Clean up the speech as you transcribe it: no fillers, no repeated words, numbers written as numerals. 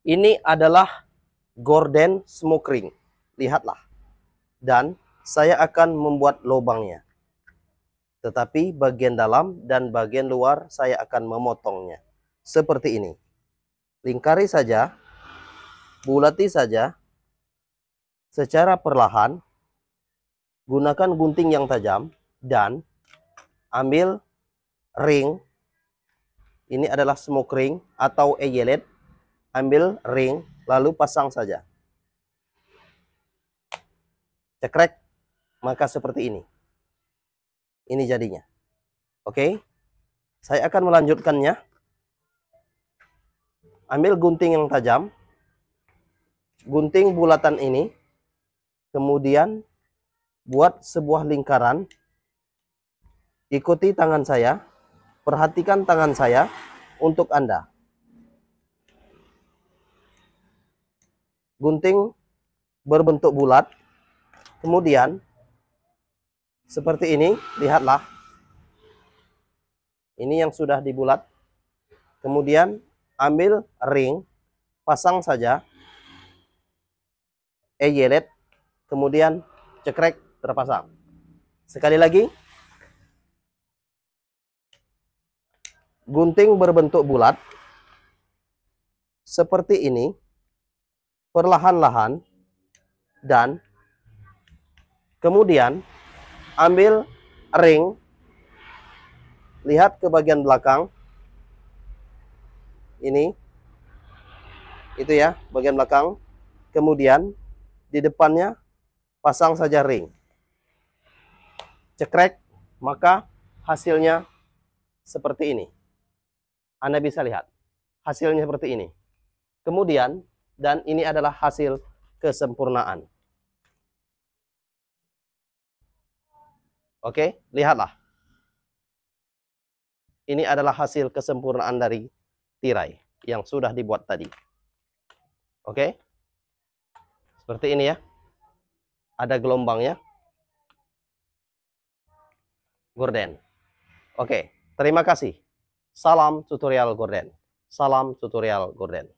Ini adalah gorden smoke ring. Lihatlah. Dan saya akan membuat lubangnya. Tetapi bagian dalam dan bagian luar saya akan memotongnya. Seperti ini. Lingkari saja. Bulati saja. Secara perlahan. Gunakan gunting yang tajam. Dan ambil ring. Ini adalah smoke ring atau eyelet. Ambil ring, lalu pasang saja. Cekrek, maka seperti ini. Ini jadinya. Oke, saya akan melanjutkannya. Ambil gunting yang tajam. Gunting bulatan ini. Kemudian buat sebuah lingkaran. Ikuti tangan saya. Perhatikan tangan saya untuk Anda. Gunting berbentuk bulat. Kemudian seperti ini, lihatlah. Ini yang sudah dibulat. Kemudian ambil ring, pasang saja. Eyelet, kemudian cekrek, terpasang. Sekali lagi. Gunting berbentuk bulat. Seperti ini. Perlahan-lahan. Dan kemudian ambil ring. Lihat ke bagian belakang. Ini. Itu ya, bagian belakang. Kemudian di depannya pasang saja ring. Cekrek, maka hasilnya seperti ini. Anda bisa lihat. Hasilnya seperti ini. Kemudian, dan ini adalah hasil kesempurnaan. Oke, lihatlah. Ini adalah hasil kesempurnaan dari tirai yang sudah dibuat tadi. Oke. Seperti ini ya. Ada gelombangnya. Gorden. Oke, terima kasih. Salam tutorial gorden. Salam tutorial gorden.